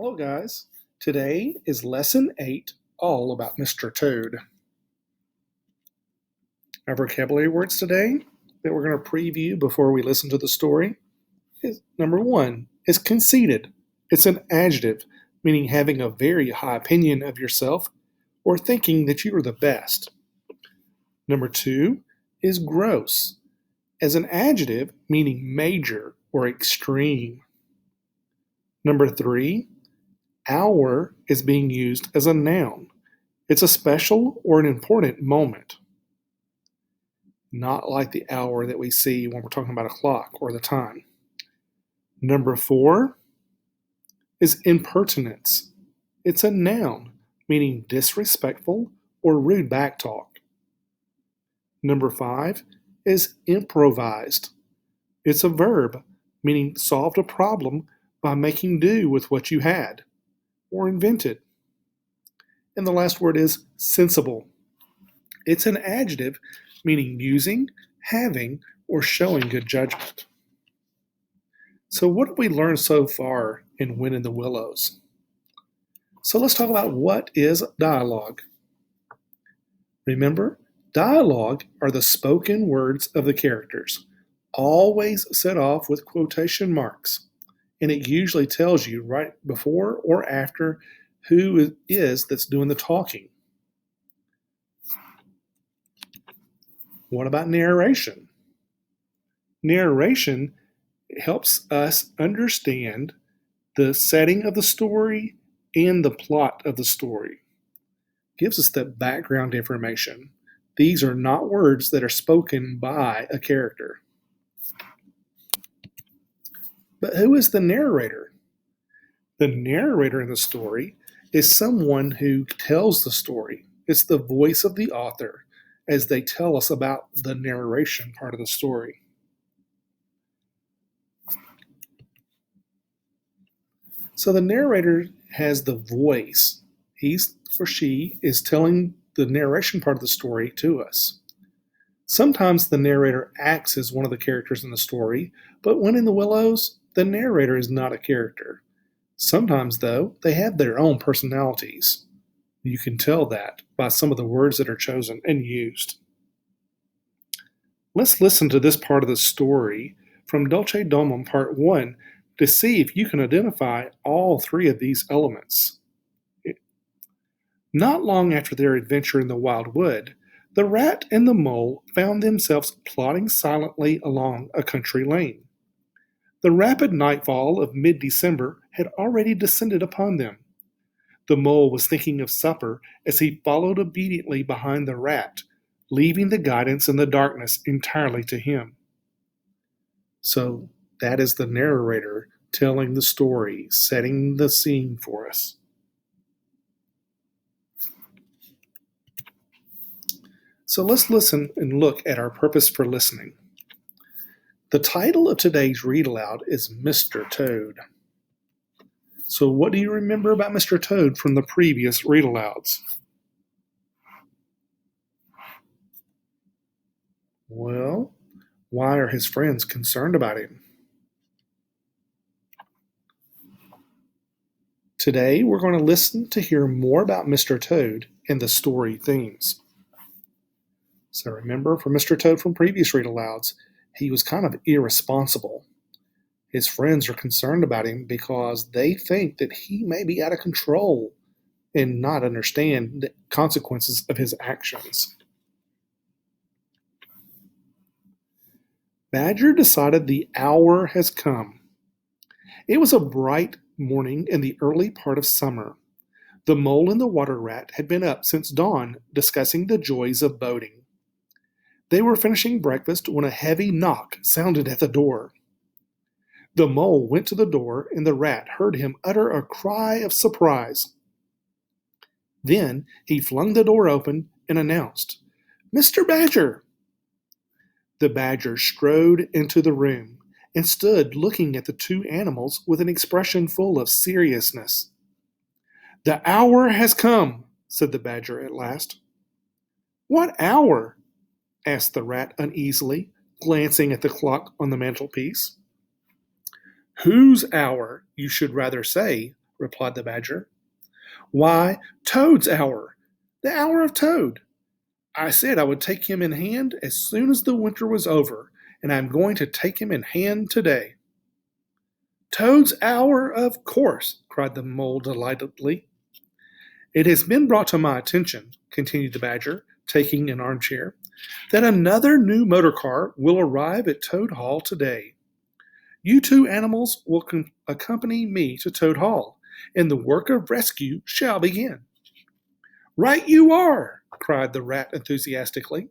Hello, guys. Today is Lesson 8, all about Mr. Toad. Our vocabulary words today that we're going to preview before we listen to the story is number 1 is conceited. It's an adjective, meaning having a very high opinion of yourself or thinking that you are the best. Number 2 is gross, as an adjective meaning major or extreme. Number 3, hour is being used as a noun. It's a special or an important moment. Not like the hour that we see when we're talking about a clock or the time. Number 4 is impertinence. It's a noun, meaning disrespectful or rude backtalk. Number 5 is improvised. It's a verb, meaning solved a problem by making do with what you had or invented. And the last word is sensible. It's an adjective meaning using, having, or showing good judgment. So what have we learned so far in Wind in the Willows? So let's talk about what is dialogue. Remember, dialogue are the spoken words of the characters, always set off with quotation marks, and it usually tells you right before or after who it is that's doing the talking. What about narration? Narration helps us understand the setting of the story and the plot of the story. Gives us that background information. These are not words that are spoken by a character. But who is the narrator? The narrator in the story is someone who tells the story. It's the voice of the author as they tell us about the narration part of the story. So the narrator has the voice. He or she is telling the narration part of the story to us. Sometimes the narrator acts as one of the characters in the story, but when in the Willows, the narrator is not a character. Sometimes, though, they have their own personalities. You can tell that by some of the words that are chosen and used. Let's listen to this part of the story from Dulce Domum Part 1 to see if you can identify all three of these elements. Not long after their adventure in the wild wood, the rat and the mole found themselves plodding silently along a country lane. The rapid nightfall of mid-December had already descended upon them. The mole was thinking of supper as he followed obediently behind the rat, leaving the guidance in the darkness entirely to him. So that is the narrator telling the story, setting the scene for us. So let's listen and look at our purpose for listening. The title of today's read aloud is Mr. Toad. So what do you remember about Mr. Toad from the previous read alouds? Well, why are his friends concerned about him? Today we're going to listen to hear more about Mr. Toad and the story themes. So remember from Mr. Toad from previous read alouds, he was kind of irresponsible. His friends are concerned about him because they think that he may be out of control and not understand the consequences of his actions. Badger decided the hour has come. It was a bright morning in the early part of summer. The mole and the water rat had been up since dawn discussing the joys of boating. They were finishing breakfast when a heavy knock sounded at the door. The mole went to the door, and the rat heard him utter a cry of surprise. Then he flung the door open and announced, "Mr. Badger!" The badger strode into the room and stood looking at the two animals with an expression full of seriousness. "The hour has come," said the badger at last. "What hour?" asked the rat uneasily, glancing at the clock on the mantelpiece. "Whose hour, you should rather say," replied the Badger. Why, Toad's hour, the hour of Toad. I said I would take him in hand as soon as the winter was over, and I'm going to take him in hand today. Toad's hour, of course, cried the Mole delightedly. It has been brought to my attention, continued the Badger, taking an armchair, that another new motor car will arrive at Toad Hall today. You two animals will accompany me to Toad Hall, and the work of rescue shall begin. Right you are, cried the Rat enthusiastically.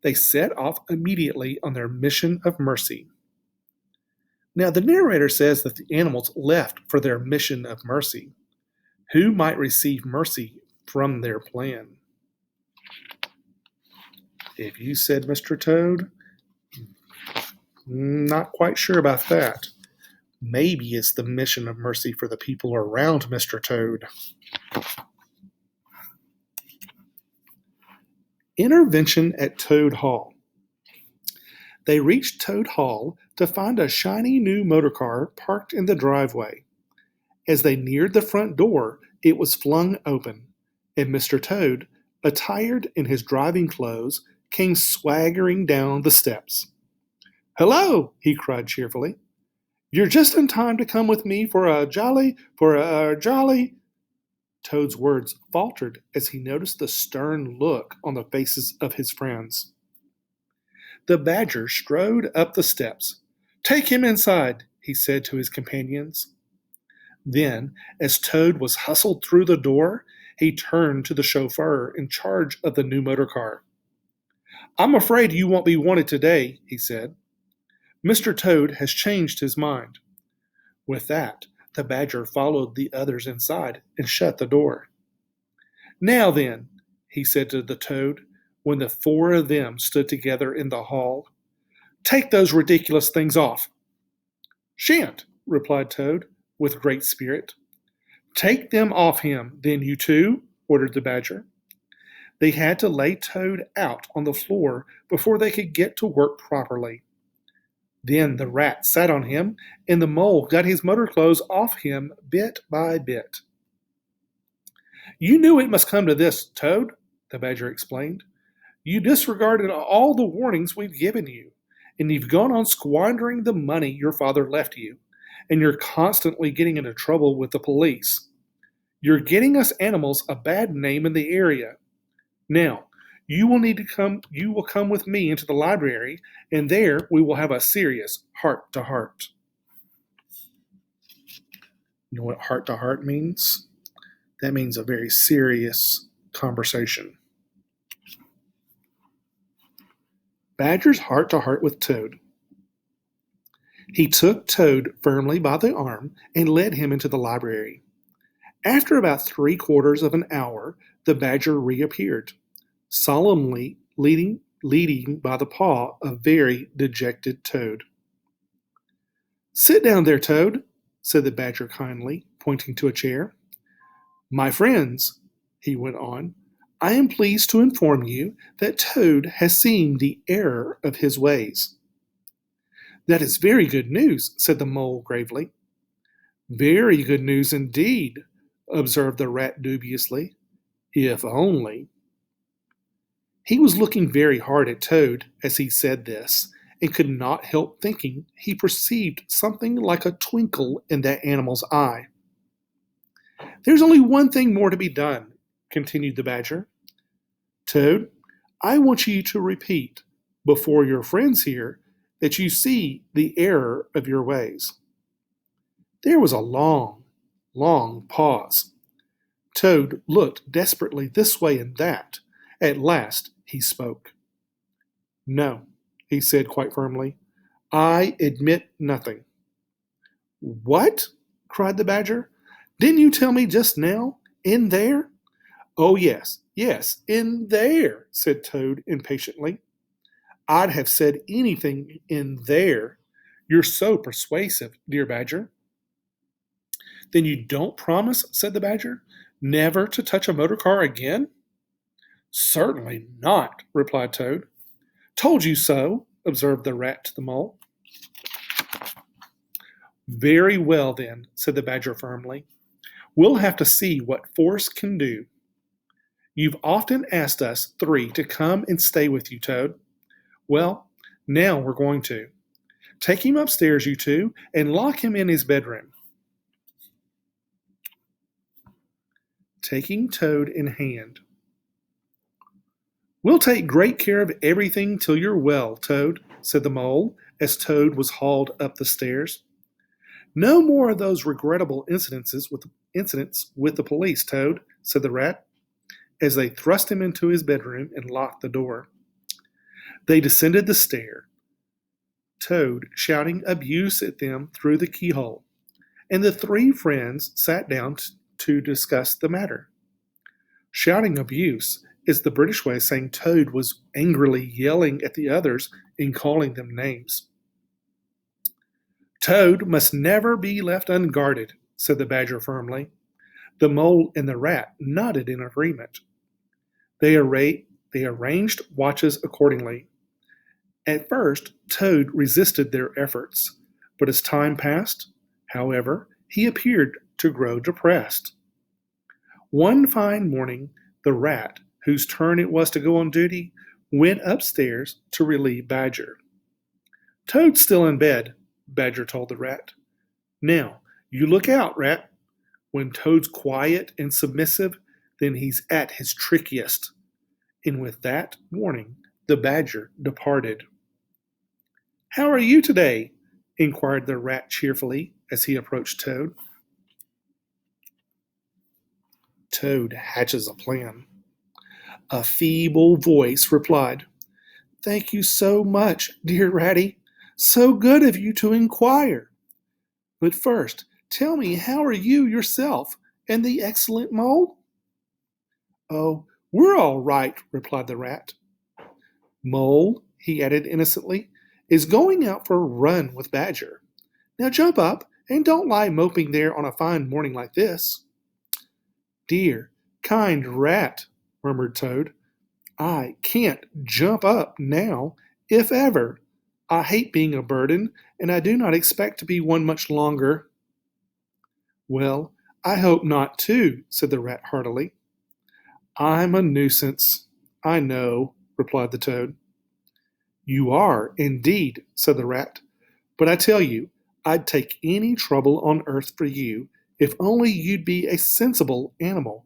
They set off immediately on their mission of mercy. Now, the narrator says that the animals left for their mission of mercy. Who might receive mercy from their plan? If you said Mr. Toad, not quite sure about that. Maybe it's the mission of mercy for the people around Mr. Toad. Intervention at Toad Hall. They reached Toad Hall to find a shiny new motor car parked in the driveway. As they neared the front door, it was flung open, and Mr. Toad, attired in his driving clothes, came swaggering down the steps. Hello, he cried cheerfully. You're just in time to come with me for a jolly. Toad's words faltered as he noticed the stern look on the faces of his friends. The Badger strode up the steps. Take him inside, he said to his companions. Then, as Toad was hustled through the door, he turned to the chauffeur in charge of the new motor car. I'm afraid you won't be wanted today, he said. Mr. Toad has changed his mind. With that, the Badger followed the others inside and shut the door. Now then, he said to the Toad, when the four of them stood together in the hall, take those ridiculous things off. Shan't, replied Toad, with great spirit. Take them off him, then, you two, ordered the Badger. They had to lay Toad out on the floor before they could get to work properly. Then the Rat sat on him, and the Mole got his motor clothes off him bit by bit. You knew it must come to this, Toad, the Badger explained. You disregarded all the warnings we've given you, and you've gone on squandering the money your father left you, and you're constantly getting into trouble with the police. You're getting us animals a bad name in the area. Now, you will come with me into the library, and there we will have a serious heart-to-heart. You know what heart-to-heart means? That means a very serious conversation. Badger's heart-to-heart with Toad. He took Toad firmly by the arm and led him into the library. After about 3/4 of an hour, the Badger reappeared, solemnly leading by the paw a very dejected Toad. Sit down there, Toad, said the Badger kindly, pointing to a chair. My friends, he went on, I am pleased to inform you that Toad has seen the error of his ways. That is very good news, said the Mole gravely. Very good news indeed, observed the Rat dubiously. If only. He was looking very hard at Toad as he said this, and could not help thinking he perceived something like a twinkle in that animal's eye. There's only one thing more to be done, continued the Badger. Toad, I want you to repeat, before your friends here, that you see the error of your ways. There was a long, long pause. Toad looked desperately this way and that. At last he spoke. No, he said quite firmly. I admit nothing. What? Cried the Badger. Didn't you tell me just now? In there? Oh, yes, in there, said Toad impatiently. I'd have said anything in there. You're so persuasive, dear Badger. Then you don't promise, said the Badger, never to touch a motor car again? Certainly not, replied Toad. Told you so, observed the Rat to the Mole. Very well, then, said the Badger firmly. We'll have to see what force can do. You've often asked us three to come and stay with you, Toad. Well, now we're going to. Take him upstairs, you two, and lock him in his bedroom. Taking Toad in hand. We'll take great care of everything till you're well, Toad, said the mole, as Toad was hauled up the stairs. No more of those regrettable incidents with the police, Toad, said the rat, as they thrust him into his bedroom and locked the door. They descended the stair, Toad shouting abuse at them through the keyhole, and the three friends sat down to discuss the matter. Shouting abuse is the British way of saying Toad was angrily yelling at the others and calling them names. Toad must never be left unguarded, said the badger firmly. The mole and the rat nodded in agreement. They arranged watches accordingly. At first, Toad resisted their efforts, but as time passed, however, he appeared to grow depressed. One fine morning, the rat, whose turn it was to go on duty, went upstairs to relieve Badger. Toad's still in bed, Badger told the rat. Now, you look out, rat. When Toad's quiet and submissive, then he's at his trickiest. And with that warning, the badger departed. How are you today? Inquired the rat cheerfully as he approached Toad. Toad hatches a plan. A feeble voice replied, Thank you so much, dear Ratty. So good of you to inquire. But first, tell me, how are you yourself and the excellent mole? Oh, we're all right, replied the rat. Mole, he added innocently, is going out for a run with Badger. Now jump up and don't lie moping there on a fine morning like this. Dear, kind rat, murmured Toad. I can't jump up now, if ever. I hate being a burden, and I do not expect to be one much longer. Well, I hope not too, said the rat heartily. I'm a nuisance, I know, replied the Toad. You are, indeed, said the rat. But I tell you, I'd take any trouble on earth for you, if only you'd be a sensible animal.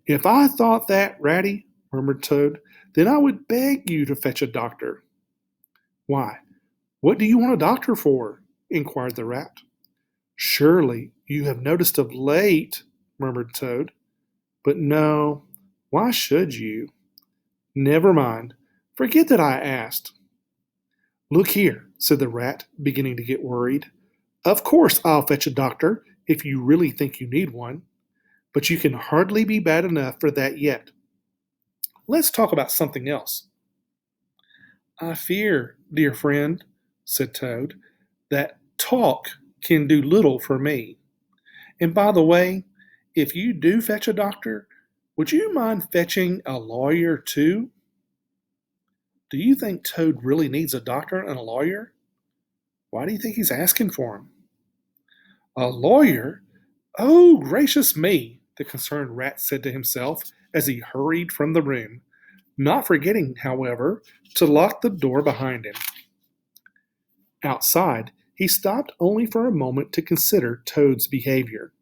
If I thought that, Ratty, murmured Toad, then I would beg you to fetch a doctor. Why, what do you want a doctor for? Inquired the rat. Surely you have noticed of late, murmured Toad. But no, why should you? Never mind, forget that I asked. Look here, said the rat, beginning to get worried. Of course I'll fetch a doctor if you really think you need one, but you can hardly be bad enough for that yet. Let's talk about something else. I fear, dear friend, said Toad, that talk can do little for me. And by the way, if you do fetch a doctor, would you mind fetching a lawyer too? Do you think Toad really needs a doctor and a lawyer? Why do you think he's asking for him? A lawyer? Oh, gracious me, the concerned rat said to himself as he hurried from the room, not forgetting, however, to lock the door behind him. Outside, he stopped only for a moment to consider Toad's behavior,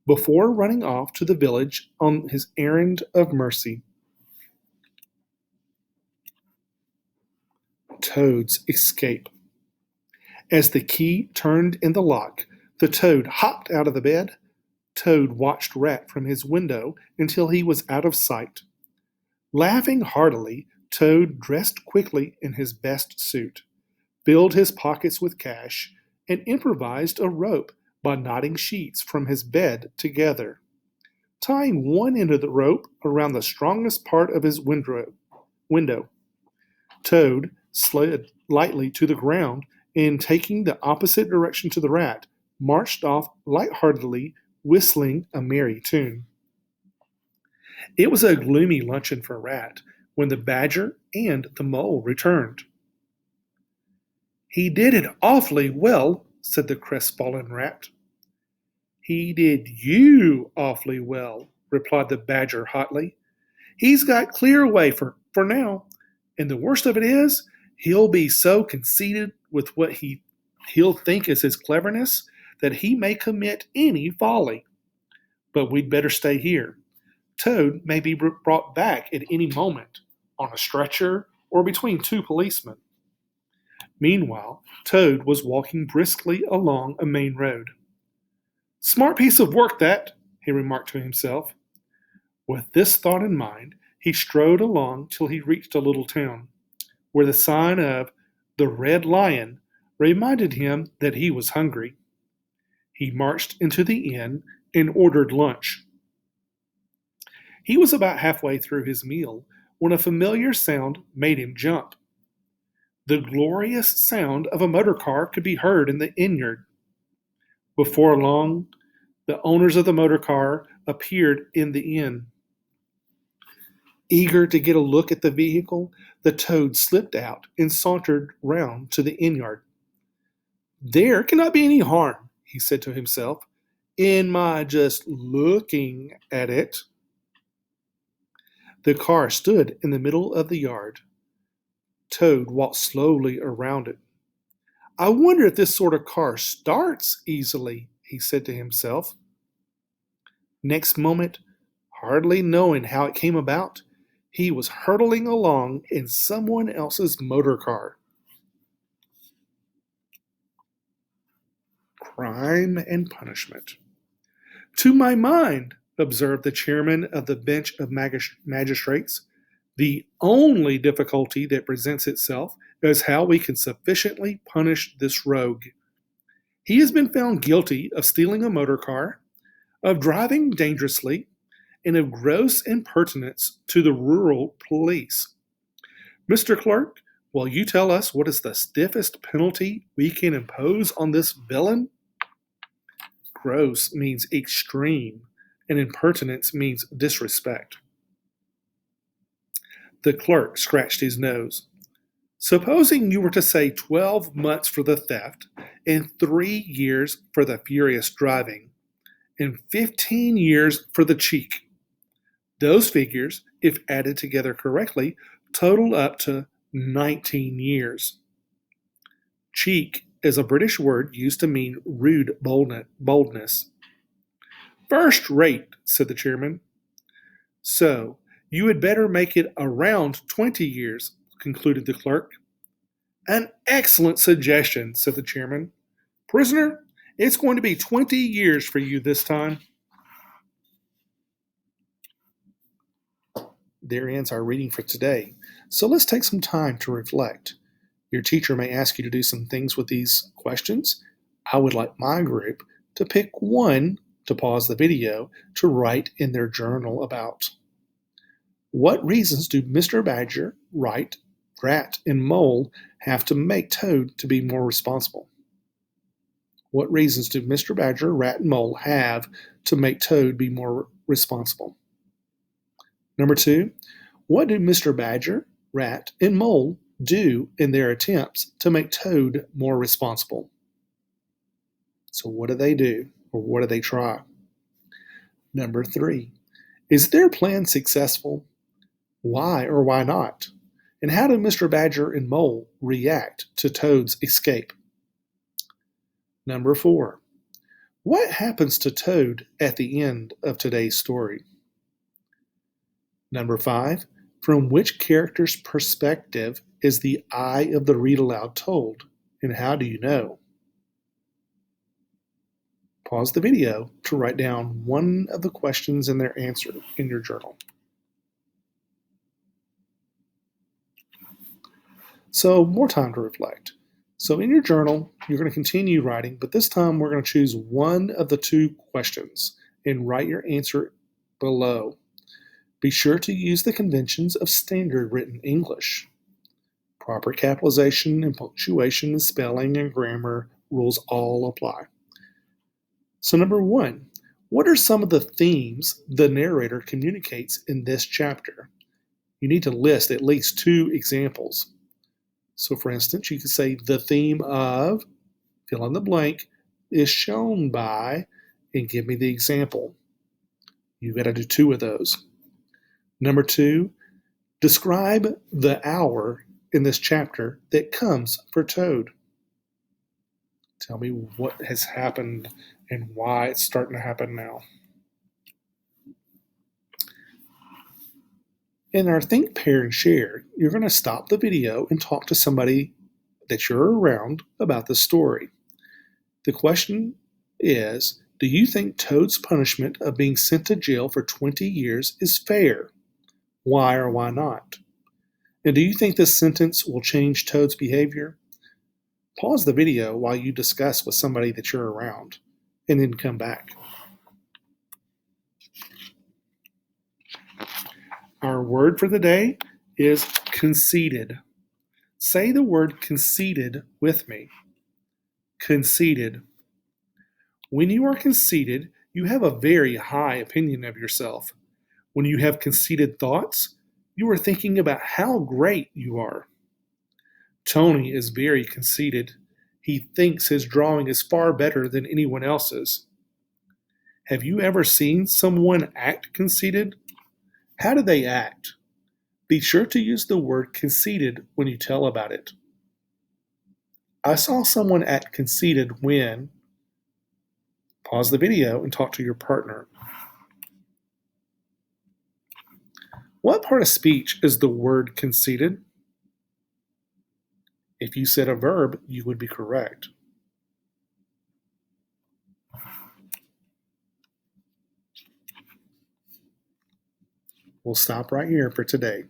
before running off to the village on his errand of mercy. Toad's escape. As the key turned in the lock, the Toad hopped out of the bed. Toad watched Rat from his window until he was out of sight. Laughing heartily, Toad dressed quickly in his best suit, filled his pockets with cash, and improvised a rope by knotting sheets from his bed together. Tying one end of the rope around the strongest part of his window, Toad slid lightly to the ground and, taking the opposite direction to the rat, marched off lightheartedly, whistling a merry tune. It was a gloomy luncheon for Rat when the badger and the mole returned. He did it awfully well, said the crestfallen rat. He did you awfully well, replied the badger hotly. He's got clear away for now, and the worst of it is, he'll be so conceited with what he'll think is his cleverness that he may commit any folly. But we'd better stay here. Toad may be brought back at any moment, on a stretcher or between two policemen. Meanwhile, Toad was walking briskly along a main road. Smart piece of work, that, he remarked to himself. With this thought in mind, he strode along till he reached a little town, where the sign of the Red Lion reminded him that he was hungry. He marched into the inn and ordered lunch. He was about halfway through his meal when a familiar sound made him jump. The glorious sound of a motor car could be heard in the innyard. Before long, the owners of the motor car appeared in the inn. Eager to get a look at the vehicle, the Toad slipped out and sauntered round to the inn yard. There cannot be any harm, he said to himself, in my just looking at it. The car stood in the middle of the yard. Toad walked slowly around it. I wonder if this sort of car starts easily, he said to himself. Next moment, hardly knowing how it came about, he was hurtling along in someone else's motor car. Crime and punishment. To my mind, observed the chairman of the bench of magistrates, the only difficulty that presents itself is how we can sufficiently punish this rogue. He has been found guilty of stealing a motor car, of driving dangerously, and of gross impertinence to the rural police. Mr. Clerk, will you tell us what is the stiffest penalty we can impose on this villain? Gross means extreme, and impertinence means disrespect. The clerk scratched his nose. Supposing you were to say 12 months for the theft, and 3 years for the furious driving, and 15 years for the cheek. Those figures, if added together correctly, total up to 19 years. Cheek is a British word used to mean rude boldness. First rate, said the chairman. So, you had better make it around 20 years, concluded the clerk. An excellent suggestion, said the chairman. Prisoner, it's going to be 20 years for you this time. There ends our reading for today. So let's take some time to reflect. Your teacher may ask you to do some things with these questions. I would like my group to pick one to pause the video to write in their journal about. What reasons do Mr. Badger, Rat, and Mole have to make Toad to be more responsible? What reasons do Mr. Badger, Rat, and Mole have to make Toad be more responsible? Number 2, what do Mr. Badger, Rat, and Mole do in their attempts to make Toad more responsible? So what do they do, or what do they try? Number 3, is their plan successful? Why or why not? And how do Mr. Badger and Mole react to Toad's escape? Number 4, what happens to Toad at the end of today's story? Number 5, from which character's perspective is the eye of the read-aloud told, and how do you know? Pause the video to write down one of the questions and their answer in your journal. So, more time to reflect. So in your journal, you're going to continue writing, but this time we're going to choose one of the 2 questions and write your answer below. Be sure to use the conventions of standard written English. Proper capitalization and punctuation and spelling and grammar rules all apply. So number 1, what are some of the themes the narrator communicates in this chapter? You need to list at least 2 examples. So for instance, you could say the theme of, fill in the blank, is shown by, and give me the example. You've got to do 2 of those. Number 2, describe the hour in this chapter that comes for Toad. Tell me what has happened and why it's starting to happen now. In our Think, Pair, and Share, you're going to stop the video and talk to somebody that you're around about the story. The question is, do you think Toad's punishment of being sent to jail for 20 years is fair? Why or why not? And do you think this sentence will change Toad's behavior? Pause the video while you discuss with somebody that you're around, and then come back. Our word for the day is conceited. Say the word conceited with me. Conceited. When you are conceited, you have a very high opinion of yourself. When you have conceited thoughts, you are thinking about how great you are. Tony is very conceited. He thinks his drawing is far better than anyone else's. Have you ever seen someone act conceited? How do they act? Be sure to use the word conceited when you tell about it. I saw someone act conceited when... Pause the video and talk to your partner. What part of speech is the word conceited? If you said a verb, you would be correct. We'll stop right here for today.